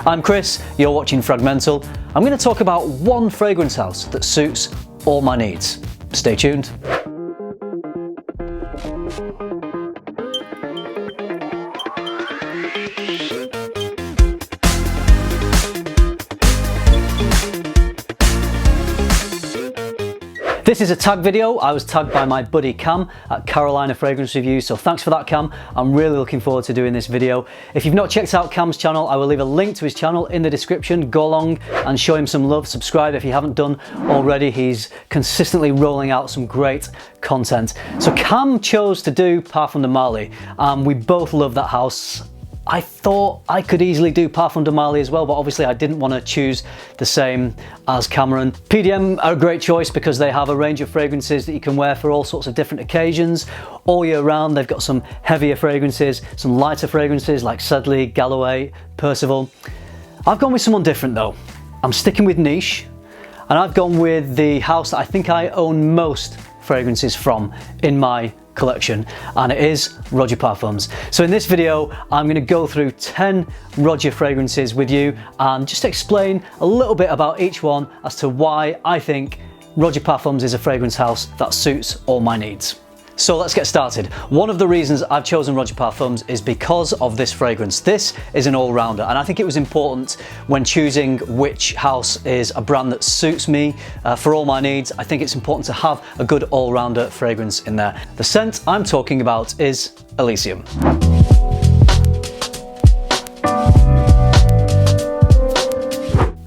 I'm Chris, you're watching FRAG-MENTAL. I'm going to talk about one fragrance house that suits all my needs. Stay tuned. This is a tag video. I was tagged by my buddy Cam at Carolina Fragrance Reviews, so thanks for that, Cam. I'm really looking forward to doing this video. If you've not checked out Cam's channel, I will leave a link to his channel in the description. Go along and show him some love. Subscribe if you haven't done already. He's consistently rolling out some great content. So Cam chose to do Parfum de Marly. We both love that house. I thought I could easily do Parfum de Marly as well, but obviously I didn't want to choose the same as Cameron. PDM are a great choice because they have a range of fragrances that you can wear for all sorts of different occasions. All year round, they've got some heavier fragrances, some lighter fragrances like Sedley, Galloway, Percival. I've gone with someone different though. I'm sticking with niche, and I've gone with the house that I think I own most fragrances from in my collection, and it is Roja Parfums. So in this video, I'm going to go through 10 Roja fragrances with you and just explain a little bit about each one as to why I think Roja Parfums is a fragrance house that suits all my needs. So let's get started. One of the reasons I've chosen Roja Parfums is because of this fragrance. This is an all-rounder, and I think it was important when choosing which house is a brand that suits me for all my needs. I think it's important to have a good all-rounder fragrance in there. The scent I'm talking about is Elysium.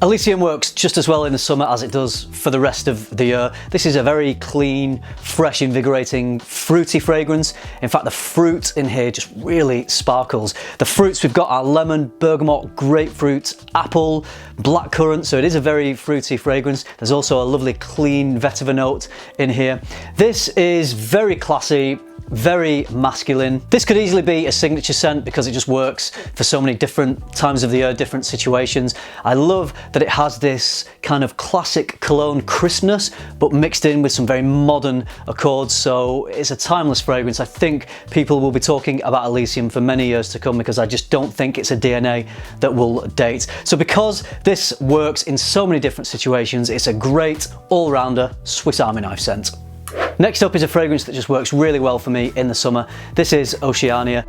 Elysium works just as well in the summer as it does for the rest of the year. This is a very clean, fresh, invigorating, fruity fragrance. In fact, the fruit in here just really sparkles. The fruits we've got are lemon, bergamot, grapefruit, apple, blackcurrant, so it is a very fruity fragrance. There's also a lovely clean vetiver note in here. This is very classy, very masculine. This could easily be a signature scent because it just works for so many different times of the year, different situations. I love that it has this kind of classic cologne crispness, but mixed in with some very modern accords. So it's a timeless fragrance. I think people will be talking about Elysium for many years to come because I just don't think it's a DNA that will date. So because this works in so many different situations, it's a great all-rounder Swiss Army knife scent. Next up is a fragrance that just works really well for me in the summer. This is Oceania.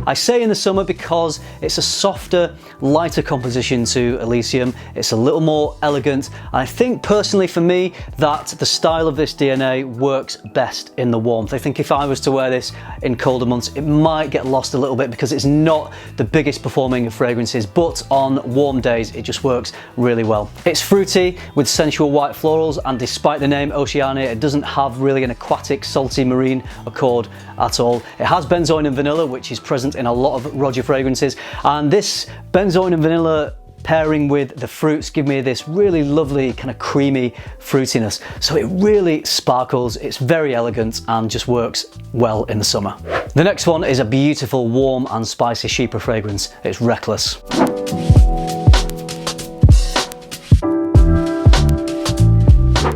I say in the summer because it's a softer, lighter composition to Elysium. It's a little more elegant. I think personally for me that the style of this DNA works best in the warmth. I think if I was to wear this in colder months, it might get lost a little bit because it's not the biggest performing of fragrances, but on warm days it just works really well. It's fruity with sensual white florals, and despite the name Oceania, it doesn't have really an aquatic, salty marine accord at all. It has benzoin and vanilla, which is present in a lot of Roja fragrances, and this benzoin and vanilla pairing with the fruits give me this really lovely kind of creamy fruitiness. So it really sparkles, it's very elegant and just works well in the summer. The next one is a beautiful, warm and spicy Chypre fragrance. It's Reckless.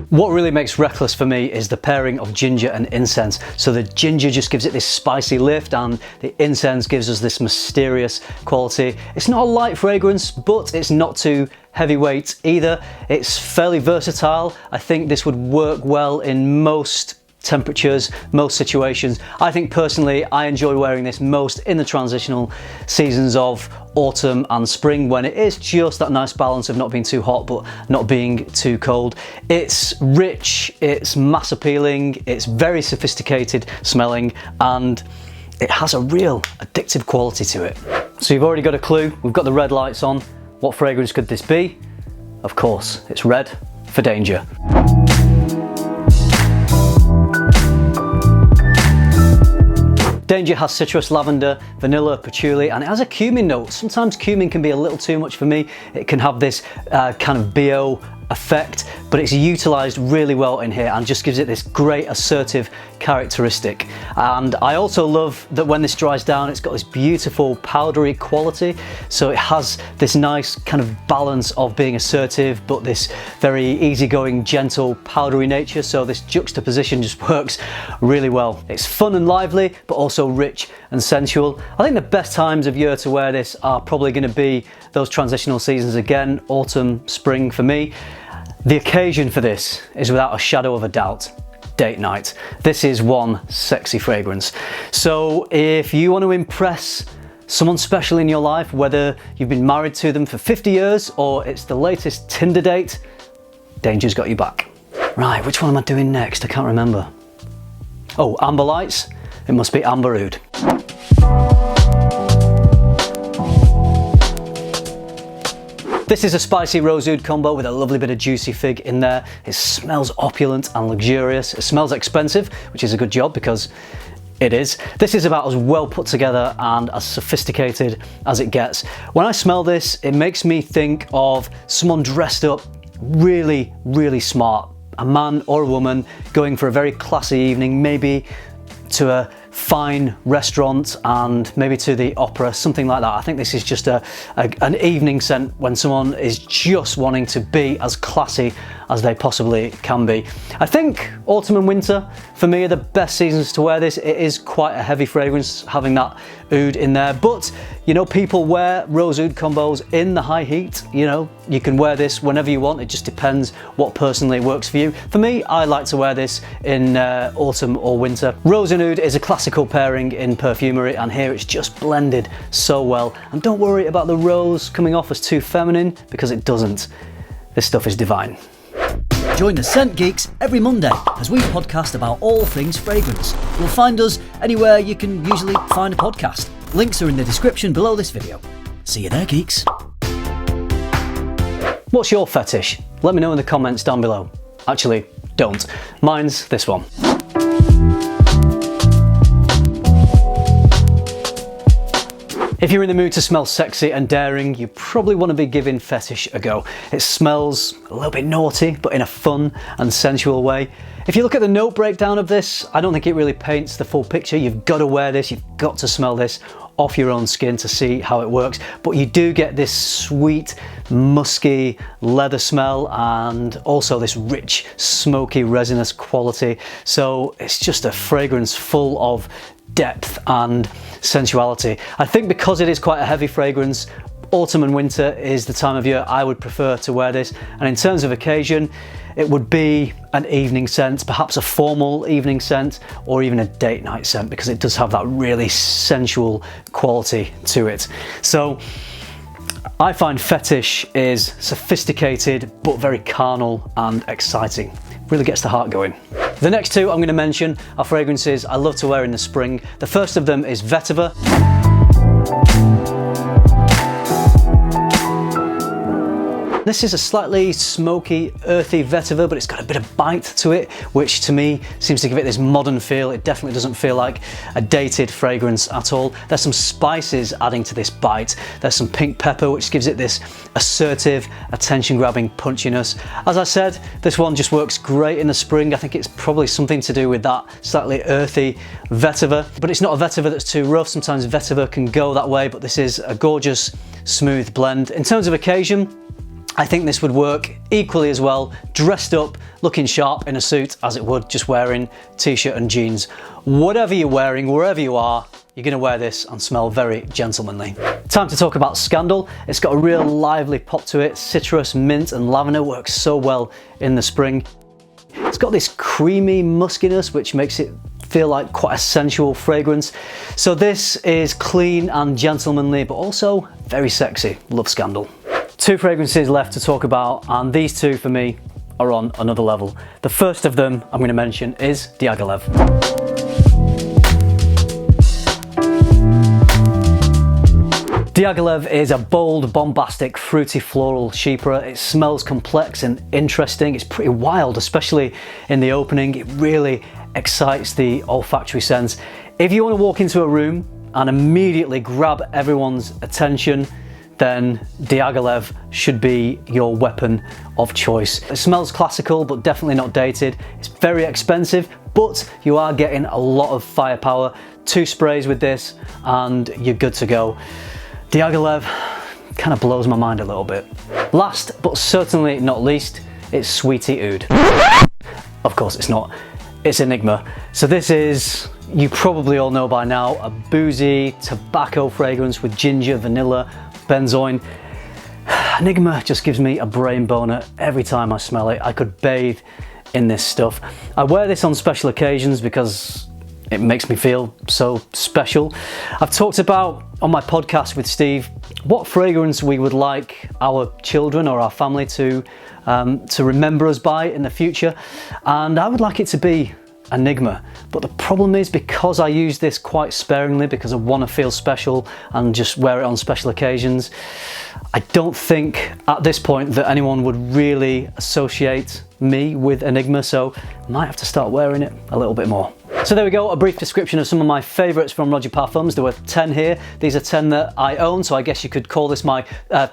What really makes Reckless for me is the pairing of ginger and incense. So the ginger just gives it this spicy lift and the incense gives us this mysterious quality. It's not a light fragrance, but it's not too heavyweight either. It's fairly versatile. I think this would work well in most temperatures, most situations. I think personally I enjoy wearing this most in the transitional seasons of autumn and spring, when it is just that nice balance of not being too hot but not being too cold. It's rich, it's mass appealing, it's very sophisticated smelling, and it has a real addictive quality to it. So you've already got a clue, we've got the red lights on. What fragrance could this be? Of course, it's red for danger. Danger has citrus, lavender, vanilla, patchouli, and it has a cumin note. Sometimes cumin can be a little too much for me. It can have this kind of BO effect, but it's utilised really well in here and just gives it this great assertive characteristic. And I also love that when this dries down, it's got this beautiful powdery quality. So it has this nice kind of balance of being assertive, but this very easygoing, gentle, powdery nature. So this juxtaposition just works really well. It's fun and lively, but also rich and sensual. I think the best times of year to wear this are probably going to be those transitional seasons again, autumn, spring for me. The occasion for this is without a shadow of a doubt, date night. This is one sexy fragrance. So if you want to impress someone special in your life, whether you've been married to them for 50 years or it's the latest Tinder date, Danger's got you back. Right, which one am I doing next? I can't remember. Oh, Amber Lights. It must be Amber Oud. This is a spicy rose oud combo with a lovely bit of juicy fig in there. It smells opulent and luxurious. It smells expensive, which is a good job because it is. This is about as well put together and as sophisticated as it gets. When I smell this, it makes me think of someone dressed up really, really smart. A man or a woman going for a very classy evening, maybe to a fine restaurant and maybe to the opera, something like that. I think this is just an evening scent when someone is just wanting to be as classy as they possibly can be. I think autumn and winter for me are the best seasons to wear this. It is quite a heavy fragrance having that oud in there, but you know, people wear rose oud combos in the high heat. You know, you can wear this whenever you want. It just depends what personally works for you. For me, I like to wear this in autumn or winter. Rose and oud is a classical pairing in perfumery, and here it's just blended so well. And don't worry about the rose coming off as too feminine, because it doesn't. This stuff is divine. Join the Scent Geeks every Monday as we podcast about all things fragrance. You'll find us anywhere you can usually find a podcast. Links are in the description below this video. See you there, geeks. What's your fetish? Let me know in the comments down below. Actually, don't. Mine's this one. If you're in the mood to smell sexy and daring, you probably want to be giving Fetish a go. It smells a little bit naughty, but in a fun and sensual way. If you look at the note breakdown of this, I don't think it really paints the full picture. You've got to wear this, you've got to smell this off your own skin to see how it works. But you do get this sweet, musky leather smell and also this rich, smoky, resinous quality. So it's just a fragrance full of depth and sensuality. I think because it is quite a heavy fragrance, autumn and winter is the time of year I would prefer to wear this. And in terms of occasion, it would be an evening scent, perhaps a formal evening scent, or even a date night scent, because it does have that really sensual quality to it. So I find Fetish is sophisticated but very carnal and exciting. Really gets the heart going. The next two I'm going to mention are fragrances I love to wear in the spring. The first of them is Vetiver. This is a slightly smoky, earthy vetiver, but it's got a bit of bite to it, which to me seems to give it this modern feel. It definitely doesn't feel like a dated fragrance at all. There's some spices adding to this bite. There's some pink pepper, which gives it this assertive, attention-grabbing punchiness. As I said, this one just works great in the spring. I think it's probably something to do with that slightly earthy vetiver, but it's not a vetiver that's too rough. Sometimes vetiver can go that way, but this is a gorgeous, smooth blend. In terms of occasion, I think this would work equally as well, dressed up, looking sharp in a suit, as it would just wearing t-shirt and jeans. Whatever you're wearing, wherever you are, you're gonna wear this and smell very gentlemanly. Time to talk about Scandal. It's got a real lively pop to it. Citrus, mint and lavender works so well in the spring. It's got this creamy muskiness, which makes it feel like quite a sensual fragrance. So this is clean and gentlemanly, but also very sexy. Love Scandal. Two fragrances left to talk about, and these two for me are on another level. The first of them I'm going to mention is Diaghilev. Diaghilev is a bold, bombastic, fruity floral chypre. It smells complex and interesting. It's pretty wild, especially in the opening. It really excites the olfactory sense. If you want to walk into a room and immediately grab everyone's attention, then Diaghilev should be your weapon of choice. It smells classical, but definitely not dated. It's very expensive, but you are getting a lot of firepower. 2 sprays with this and you're good to go. Diaghilev kind of blows my mind a little bit. Last but certainly not least, it's Sweetie Oud. Of course it's not, it's Enigma. So this is, you probably all know by now, a boozy tobacco fragrance with ginger, vanilla, benzoin. Enigma just gives me a brain boner every time I smell it. I could bathe in this stuff. I wear this on special occasions because it makes me feel so special. I've talked about on my podcast with Steve what fragrance we would like our children or our family to remember us by in the future, and I would like it to be Enigma. But the problem is, because I use this quite sparingly because I want to feel special and just wear it on special occasions, I don't think at this point that anyone would really associate me with Enigma, so I might have to start wearing it a little bit more. So there we go, a brief description of some of my favourites from Roja Parfums. There were 10 here. These are 10 that I own, so I guess you could call this my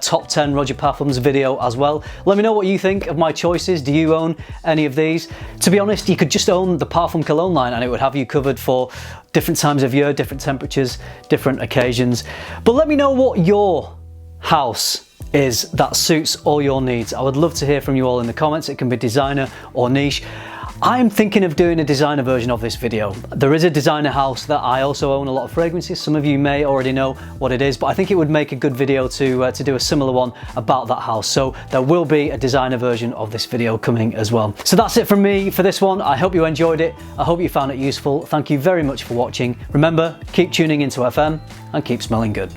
top 10 Roja Parfums video as well. Let me know what you think of my choices. Do you own any of these? To be honest, you could just own the Parfum Cologne line and it would have you covered for different times of year, different temperatures, different occasions. But let me know what your house is that suits all your needs. I would love to hear from you all in the comments. It can be designer or niche. I'm thinking of doing a designer version of this video. There is a designer house that I also own a lot of fragrances. Some of you may already know what it is, but I think it would make a good video to do a similar one about that house. So there will be a designer version of this video coming as well. So that's it from me for this one. I hope you enjoyed it. I hope you found it useful. Thank you very much for watching. Remember, keep tuning into FM and keep smelling good.